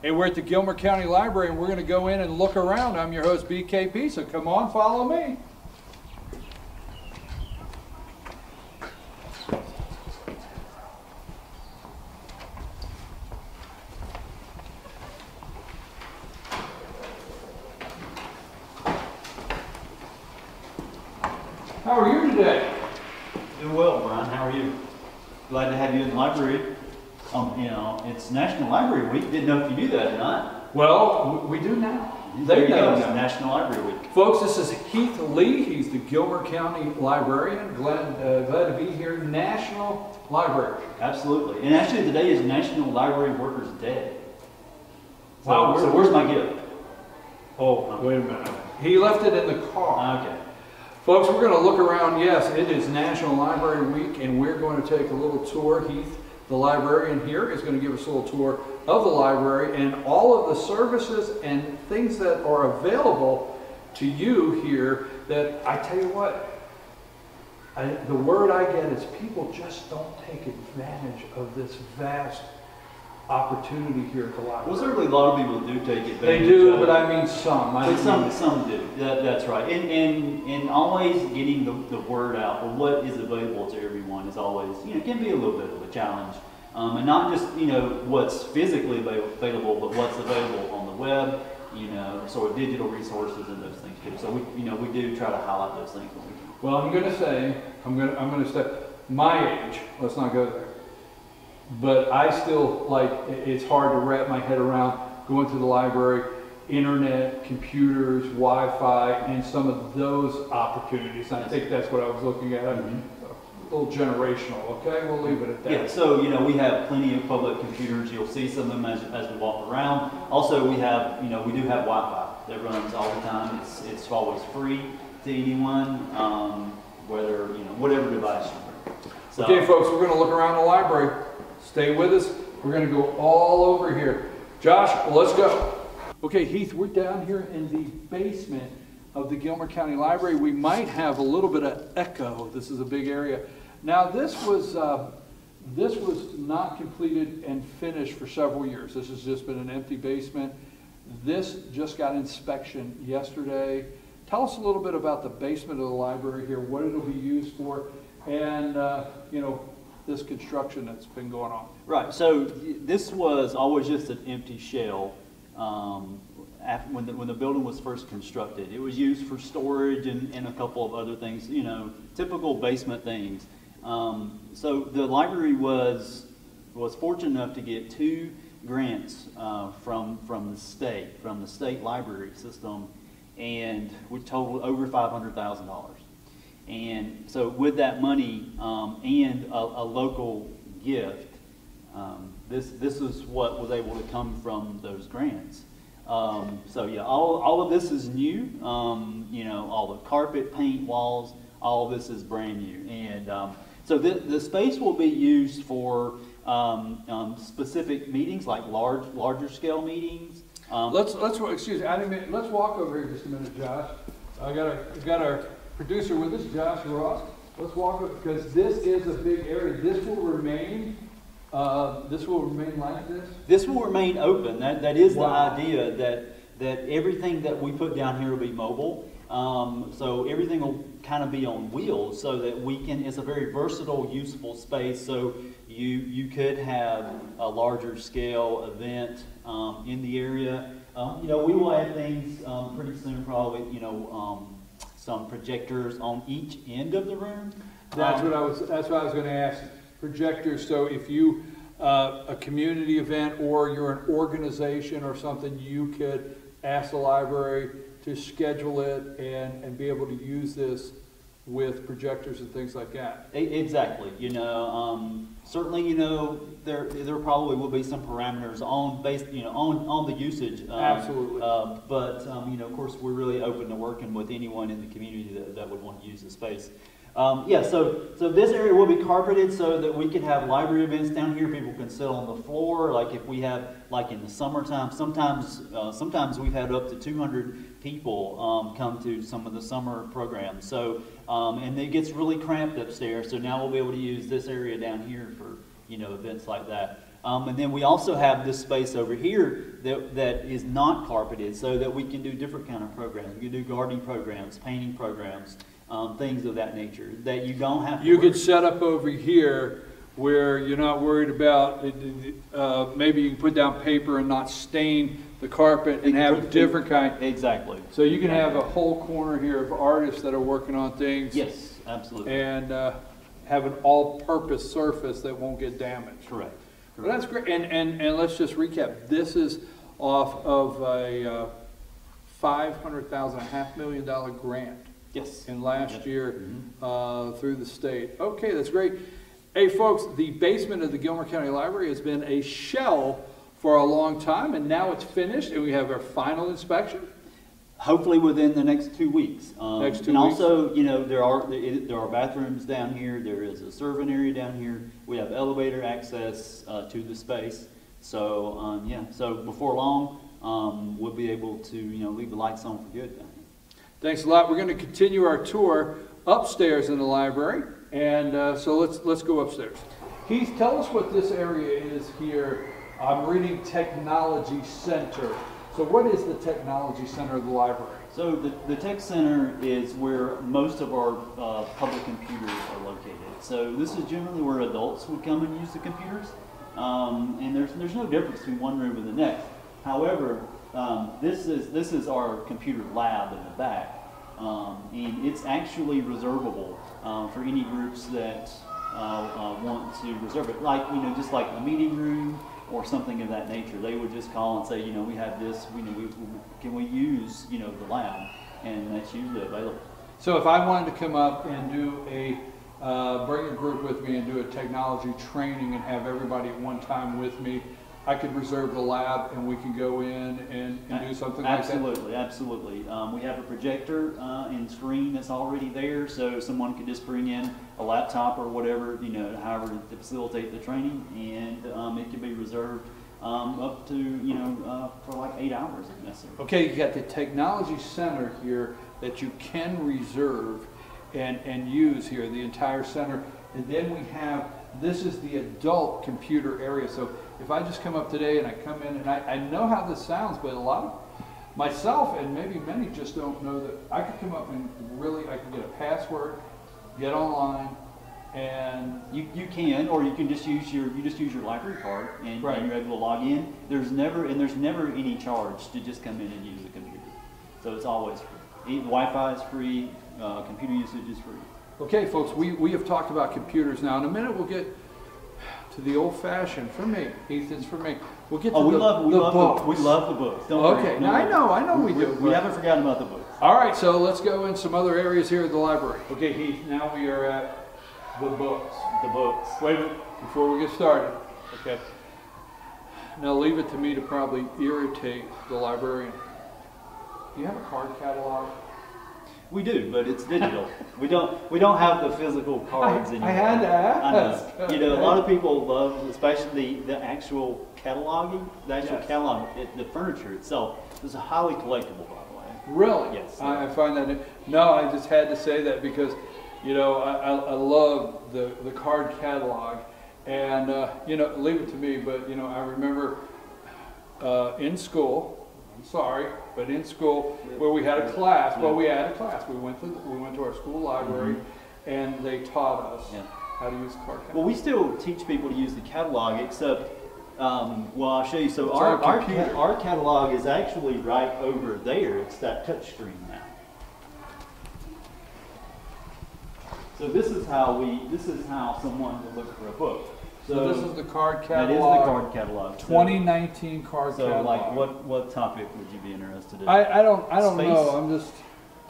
Hey, we're at the Gilmer County Library and we're going to go in and look around. I'm your host, BKP, so come on, follow me. How are you today? Doing well, Brian. How are you? Glad to have you in the library. You know, it's National Library Week. Didn't know if you knew that or not. Well, we do now. There you go. It's National Library Week. Folks, this is Heath Lee. He's the Gilmer County Librarian. Glad to be here. National Library. Absolutely. And actually, today is National Library Workers Day. So, Wow. So where's my gift? Oh, wait a minute. He left it in the car. Okay. Folks, we're going to look around. Yes, it is National Library Week, and we're going to take a little tour. Heath, the librarian here, is going to give us a little tour of the library and all of the services and things that are available to you here that, I tell you what, the word I get is people just don't take advantage of this vast opportunity here at the library. Well, certainly a lot of people do take advantage. They do, but I mean some. Some do. That's right. And always getting the word out for what is available to everyone is always, can be a little bit of a challenge. And not just, what's physically available, but what's available on the web, sort of digital resources and those things too. So we do try to highlight those things when we can. Well, I'm going to say, I'm going to step my age. Let's not go there. But I still it's hard to wrap my head around going to the library, internet, computers, Wi-Fi, and some of those opportunities. I think that's what I was looking at. A little generational, okay? We'll leave it at that. Yeah, so, we have plenty of public computers. You'll see some of them as we walk around. Also, we have, we do have Wi-Fi that runs all the time. It's always free to anyone, whether, whatever device you bring. So, okay, folks, we're going to look around the library. Stay with us. We're going to go all over here. Josh, let's go. Okay, Heath, we're down here in the basement of the Gilmer County Library. We might have a little bit of echo. This is a big area. Now, this was not completed and finished for several years. This has just been an empty basement. This just got inspection yesterday. Tell us a little bit about the basement of the library here, what it'll be used for, and this construction that's been going on. Right, so this was always just an empty shell when the building was first constructed. It was used for storage and a couple of other things, typical basement things. So the library was fortunate enough to get 2 grants from the state library system, and we totaled over $500,000. And so with that money and a local gift, this is what was able to come from those grants. So yeah, all of this is new. All the carpet, paint, walls, all of this is brand new. And so the space will be used for specific meetings, like larger scale meetings. Excuse me, I didn't mean, let's walk over here just a minute, Josh. I got our producer with us, Josh Ross. Let's walk over, because this is a big area. This will remain like this? This will remain open. That is the idea, that everything that we put down here will be mobile. So everything will kind of be on wheels, so that it's a very versatile, useful space. So you could have a larger scale event in the area. We will add things pretty soon, probably, some projectors on each end of the room. That's what I was going to ask. Projectors. So if you a community event, or you're an organization or something, you could ask the library to schedule it and be able to use this with projectors and things like that. Exactly. Certainly, there probably will be some parameters on the usage. Absolutely. But of course, we're really open to working with anyone in the community that would want to use the space. So this area will be carpeted so that we can have library events down here. People can sit on the floor, like if we have, like in the summertime. Sometimes we've had up to 200 people come to some of the summer programs. So and it gets really cramped upstairs. So now we'll be able to use this area down here for events like that. And then we also have this space over here that is not carpeted, so that we can do different kind of programs. We can do gardening programs, painting programs, things of that nature that you don't have to You worry. could set up over here where you're not worried about, maybe you can put down paper and not stain the carpet and have a different kind. Exactly. So you can have a whole corner here of artists that are working on things. Yes, absolutely. And have an all-purpose surface that won't get damaged. Correct. Well, that's great. And let's just recap. This is off of a $500,000, $500,000 grant. Yes. In last year through the state. Okay, that's great. Hey folks, the basement of the Gilmer County Library has been a shell for a long time, and now it's finished, and we have our final inspection. Hopefully within the next 2 weeks. Next 2 and weeks. also, you know, there are bathrooms down here. There is a servant area down here. We have elevator access to the space. So yeah. So before long, we'll be able to leave the lights on for good down here. Thanks a lot. We're going to continue our tour upstairs in the library, and so let's go upstairs. Heath, tell us what this area is here. I'm reading Technology Center. So what is the Technology Center of the library? So the Tech Center is where most of our public computers are located. So this is generally where adults would come and use the computers. And there's no difference between one room and the next. However, this is our computer lab in the back. And it's actually reservable for any groups that want to reserve it. Like, just like a meeting room or something of that nature. They would just call and say, we have this, can we use, the lab? And that's usually available. So if I wanted to come up and do bring a group with me and do a technology training and have everybody at one time with me, I could reserve the lab and we can go in and do something like that? Absolutely, absolutely. We have a projector and screen that's already there, so someone could just bring in a laptop or whatever, however to facilitate the training, and it can be reserved up to, for like 8 hours if necessary. Okay, you got the Technology Center here that you can reserve and use here, the entire center. And then we have, this is the adult computer area. So if I just come up today and I come in, and I know how this sounds, but a lot of myself and maybe many just don't know that I could come up and I can get a password, get online, and you can, or you can just use your library card and, right. and you're able to log in. There's never any charge to just come in and use the computer. So it's always free. Wi-Fi is free, computer usage is free. Okay, folks, we have talked about computers now. In a minute, we'll get to the old-fashioned. For me, Heath, it's for me. We'll get to we the love books. we love the books. Don't Okay, worry. now I know we do. We haven't forgotten about the books. All right, so let's go in some other areas here at the library. Okay, Heath, now we are at the books. The books. Wait a minute, before we get started. Okay. Now leave it to me to probably irritate the librarian. Do you have a card catalog? We do, but it's digital. we don't have the physical cards anymore. I had to ask. I know. A lot of people love, especially the actual cataloging, catalog, the furniture itself is highly collectible, by the way. Really? Yes. I find that. No, I just had to say that because, I love the card catalog, and leave it to me. But I remember in school. I'm sorry, but in school where we had a class, we had a class. We went to our school library, and they taught us how to use the card catalog. Well, we still teach people to use the catalog, except, I'll show you. So our catalog is actually right over there. It's that touch screen now. So this is how someone would look for a book. So this is the card catalog. That is the card catalog. 2019 card catalog. So like what topic would you be interested in? I don't Space? know. I'm just.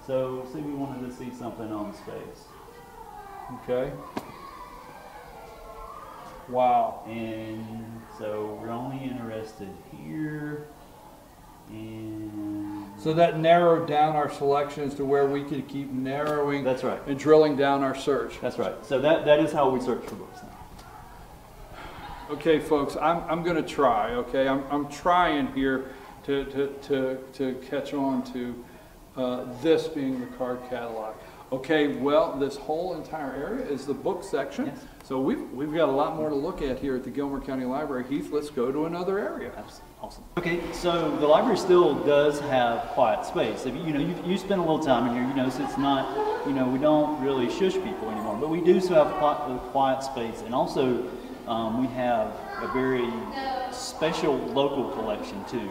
So say we wanted to see something on space. Okay. Wow. And so we're only interested here. And so that narrowed down our selections to where we could keep narrowing. That's right. And drilling down our search. That's right. So that is how we search for books now. Okay, folks, I'm going to try. Okay, I'm trying here to catch on to this being the card catalog. Okay, well, this whole entire area is the book section. Yes. So we've got a lot more to look at here at the Gilmer County Library. Heath, let's go to another area. Awesome. Okay, so the library still does have quiet space. If you spend a little time in here, you notice it's not, we don't really shush people anymore, but we do still have a quiet space, and also we have a very special local collection too.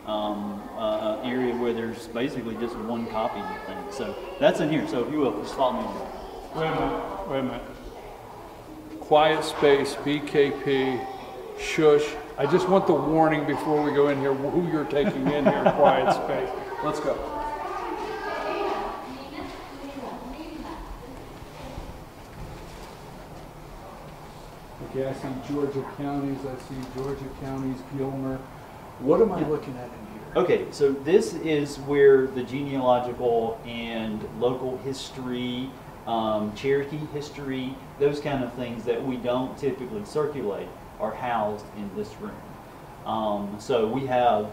An area where there's basically just one copy of the thing. So that's in here. So if you will, just follow me. Wait a minute. Quiet space, BKP, shush. I just want the warning before we go in here who you're taking in here, quiet space. Let's go. Okay, I see Georgia counties, Gilmer. What am I looking at in here? Okay, so this is where the genealogical and local history, Cherokee history, those kind of things that we don't typically circulate are housed in this room. So we have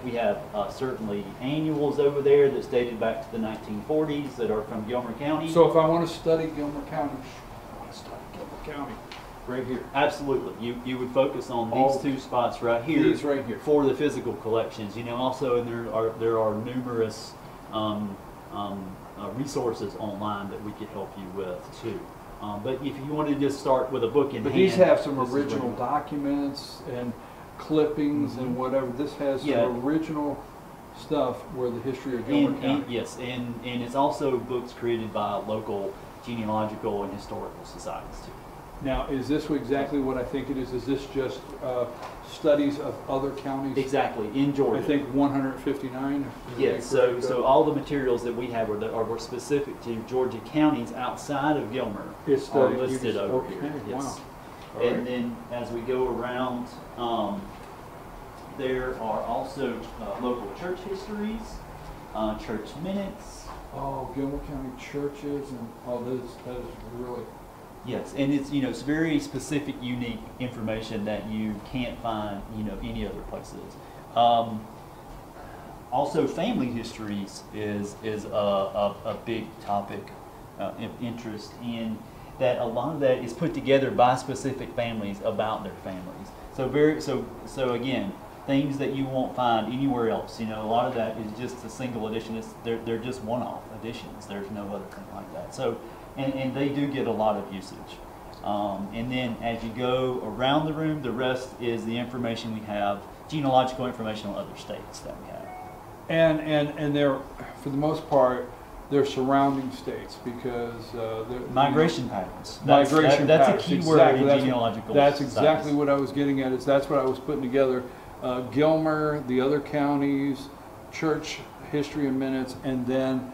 certainly annuals over there that's dated back to the 1940s that are from Gilmer County. So if I want to study Gilmer County, right here. Absolutely. You would focus on these two spots right here. These right here. For the physical collections. Also there are numerous resources online that we could help you with too. But if you want to just start with a book in hand. But these have some original documents and clippings and whatever. This has some original stuff where the history of Gilmer County. Yes, and it's also books created by local genealogical and historical societies too. Now, is this exactly what I think it is? Is this just studies of other counties? Exactly, in Georgia. I think 159? Yes, so all the materials that we have are specific to Georgia counties outside of Gilmer are listed over here. Yes. Wow. And then as we go around, there are also local church histories, church minutes. Oh, Gilmer County churches and all this, that is really... Yes, and it's very specific, unique information that you can't find, any other places. Also, family histories is a big topic of interest in that. A lot of that is put together by specific families about their families. So again, things that you won't find anywhere else. A lot of that is just a single edition. They're just one-off editions. There's no other thing like that. So. And they do get a lot of usage. And then as you go around the room, the rest is the information we have, genealogical information on other states that we have. And they're, for the most part, they're surrounding states because... migration patterns. That's a key word in genealogical That's exactly what I was getting at. That's what I was putting together. Gilmer, the other counties, church history and minutes, and then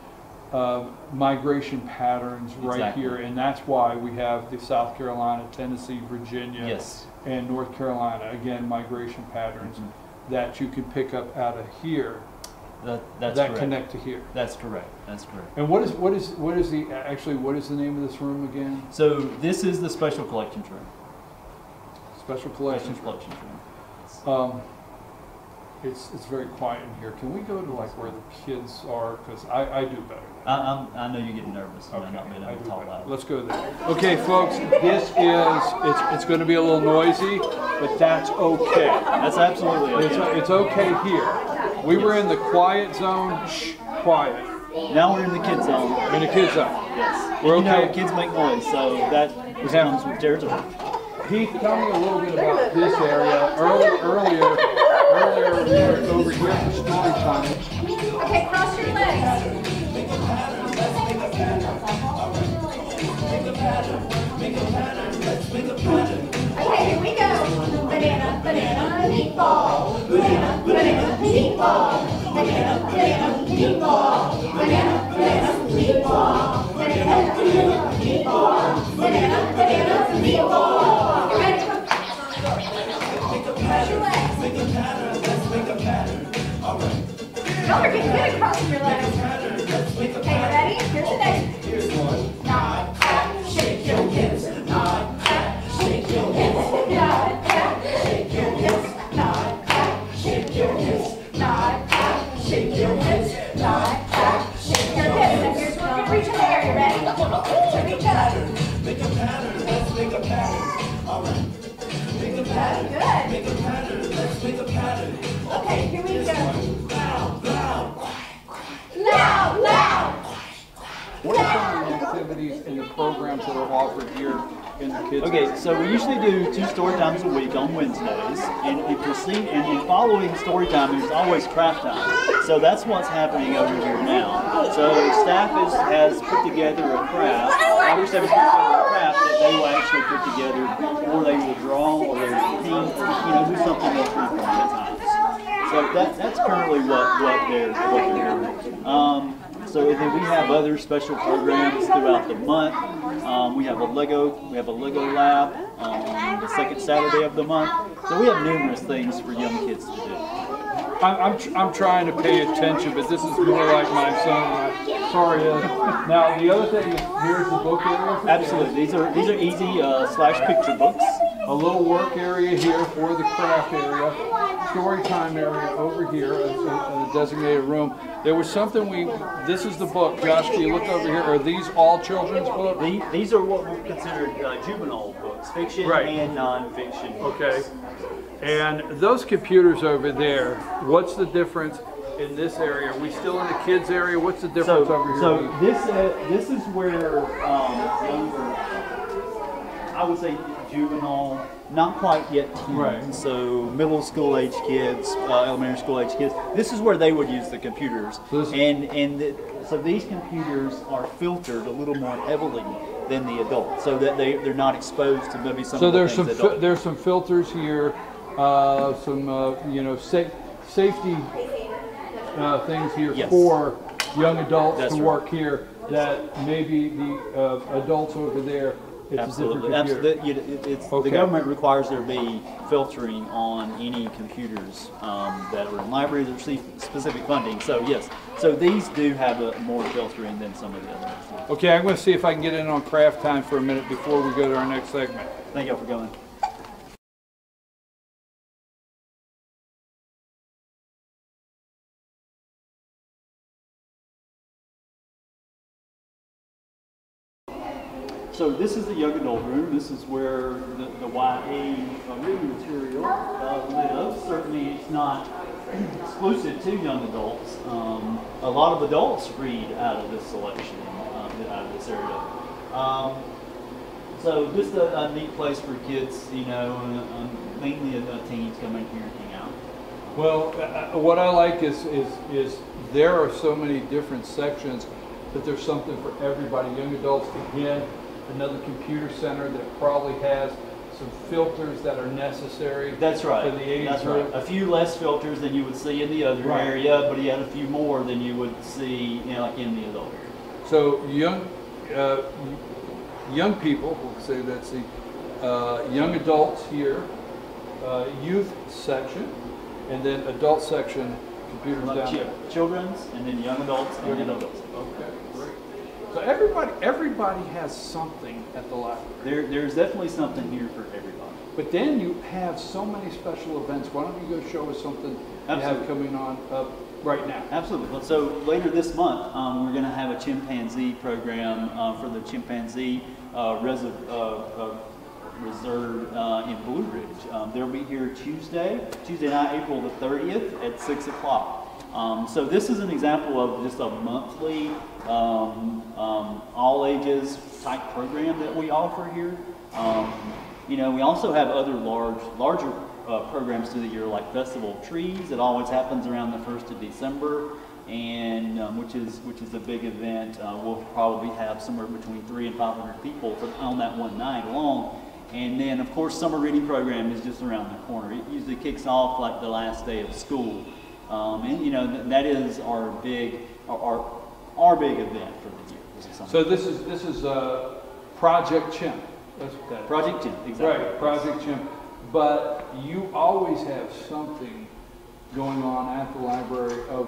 migration patterns right here, and that's why we have the South Carolina, Tennessee, Virginia, and North Carolina. Again, migration patterns that you can pick up out of here. That's that correct. Connect to here. That's correct. That's correct. And what is the name of this room again? So this is the special collections room. Special collections room. It's very quiet in here. Can we go to like where the kids are? Because I do better. I know you're getting nervous. Okay, not being able to talk loud. Let's go there. Okay, folks, it's going to be a little noisy, but that's okay. That's absolutely okay. It's okay here. We were in the quiet zone. Shh, quiet. Now we're in the kids zone. We're in the kids zone. Yes. We're okay. Kids make noise, so that comes with territory. Heath, tell me a little bit about this area. Earlier we were over here for story time. Okay, cross your legs. Okay, here we go. Banana, banana, meatball. Banana, banana, meatball. Banana, banana, meatball. Banana, banana, meatball. Banana, banana, meatball. Banana, banana, meatball. You ready? Cross your legs. Y'all are getting good at crossing your legs. Okay, you ready? Here's the next. Here's one. Nod, tap, shake your hips. Nod, tap, shake your hips. Nod, tap, shake your hips. Nod, tap, shake your hips. Nod, tap, shake your hips. Nod, tap, shake your hips. And here's where we're gonna reach in the air. You ready? Make a pattern. Let's make a pattern. All right. Make a pattern. Good. Make a pattern. Let's make a pattern. Okay, here we go. Loud, loud. Loud, loud. What are some of the activities and the programs that are offered here in the kids? Okay, so we usually do 2 story times a week on Wednesdays, and in following story time, there's always craft time. So that's what's happening over here now. So staff has put together a craft. Our staff has put together a craft that they will actually put together, or they will draw, or they will paint, do something that's pretty fun at times. So that's currently what they're doing. So then we have other special programs throughout the month. We have a Lego lab on the second Saturday of the month. So we have numerous things for young kids to do. I'm trying to pay attention, but this is more like my son. Sorry. Now the other thing is, here's the book area. Absolutely, these are easy slash picture books. A little work area here for the craft area. Story time area over here, a designated room. There was something this is the book. Josh, can you look over here? Are these all children's books? These are what we consider juvenile books, fiction and non-fiction books. Okay. And those computers over there, what's the difference in this area? Are we still in the kids area? What's the difference over here? So this is where younger, I would say juvenile, not quite yet teens, right. So middle school age kids, elementary school age kids. This is where they would use the computers, so these computers are filtered a little more heavily than the adults, so that they're not exposed to maybe some. So of the things there's some filters here, safety things here for young adults to work here that maybe the adults over there. Absolutely. The government requires there be filtering on any computers that are in libraries that receive specific funding. So yes, so these do have more filtering than some of the others. Okay, I'm going to see if I can get in on craft time for a minute before we go to our next segment. Thank y'all for going. So this is the young adult room. This is where the YA reading material lives. Certainly it's not exclusive to young adults. A lot of adults read out of this selection, out of this area. So just a neat place for kids, mainly teens come in here and hang out. Well, what I like is there are so many different sections that there's something for everybody. Young adults, again, another computer center that probably has some filters that are necessary. That's right. For the age That's group. right. A few less filters than you would see in the other area, but you had a few more than you would see, like in the adult area. So young people, we'll say that's the young adults here, youth section, and then adult section, computers down there. Children's, and then young adults, and then adults. Okay, great. So everybody has something at the library. There's definitely something here for everybody. But then you have so many special events. Why don't you go show us something you have coming on right now? Absolutely. So later this month, we're going to have a chimpanzee program for the chimpanzee reserve in Blue Ridge. They'll be here Tuesday night, April the 30th at 6 o'clock. So this is an example of just a monthly, all ages type program that we offer here. We also have other larger programs through the year, like Festival of Trees. It always happens around the 1st of December, and which is a big event. We'll probably have somewhere between 300 and 500 people on that one night alone. And then, of course, summer reading program is just around the corner. It usually kicks off like the last day of school. And that is our big event for the year. So this is Project Chimp. That's what that is. Project Chimp, exactly. Right, Project Chimp. But you always have something going on at the library of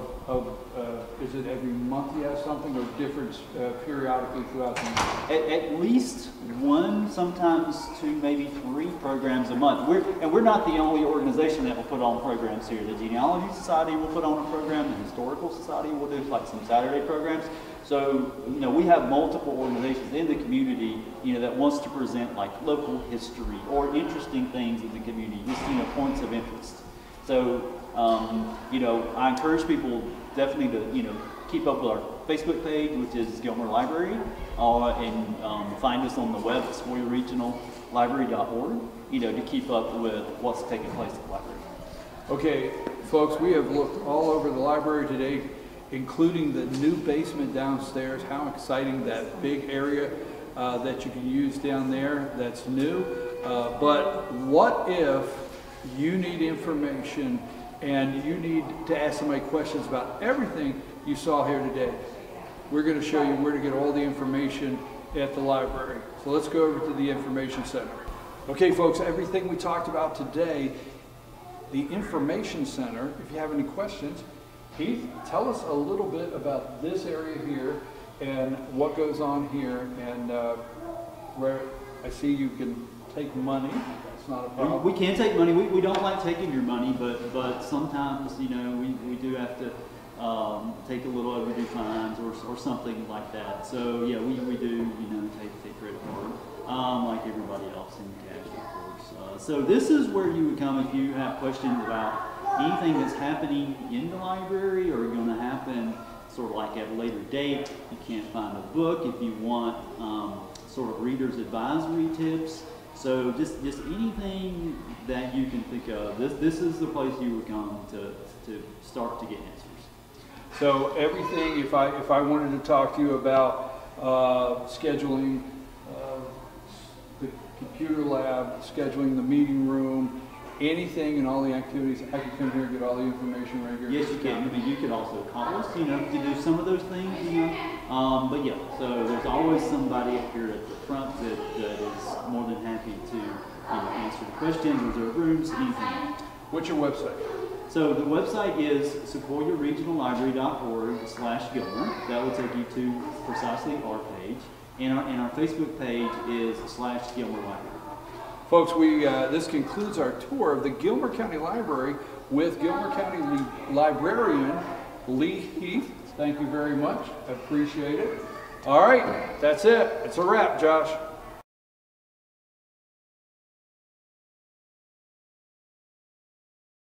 is it every month you have something, or different periodically throughout the year? At least one, sometimes two, maybe three programs a month. We're not the only organization that will put on programs here. The Genealogy Society will put on a program. The Historical Society will do like some Saturday programs. So, you know, we have multiple organizations in the community, you know, that wants to present like local history or interesting things in the community, just, you know, points of interest. So, you know, I encourage people definitely to, you know, keep up with our Facebook page, which is Gilmer Library, and find us on the web at SavoyRegionalLibrary.org, you know, to keep up with what's taking place at the library. Okay, folks, we have looked all over the library today, including the new basement downstairs. How exciting, that big area that you can use down there that's new. But what if you need information and you need to ask somebody questions about everything you saw here today? We're going to show you where to get all the information at the library. So let's go over to the information center. Okay, folks, everything we talked about today, the information center, if you have any questions, Heath, tell us a little bit about this area here and what goes on here, and where I see you can take money. That's not a problem. We can take money. We don't like taking your money, but sometimes, you know, we do have to take a little overdue fines or something like that. So yeah, we do, you know, take credit card like everybody else in cash, of course. So this is where you would come if you have questions about anything that's happening in the library or going to happen sort of like at a later date. You can't find a book. If you want sort of reader's advisory tips. So just anything that you can think of, this is the place you would come to start to get answers. So everything, if I wanted to talk to you about scheduling the computer lab, scheduling the meeting room, anything and all the activities, I can come here and get all the information right here. Yes, you can. I mean, you can also call us, you know, to do some of those things, you know. But yeah, so there's always somebody up here at the front that is more than happy to, you know, answer the questions, reserve rooms, anything. What's your website? So the website is SequoiaRegionalLibrary.org/Gilmer. That will take you to precisely our page, and our Facebook page is /Gilmer Library. Folks, this concludes our tour of the Gilmer County Library with Gilmer County Librarian Lee Heath. Thank you very much. I appreciate it. All right, that's it. It's a wrap, Josh.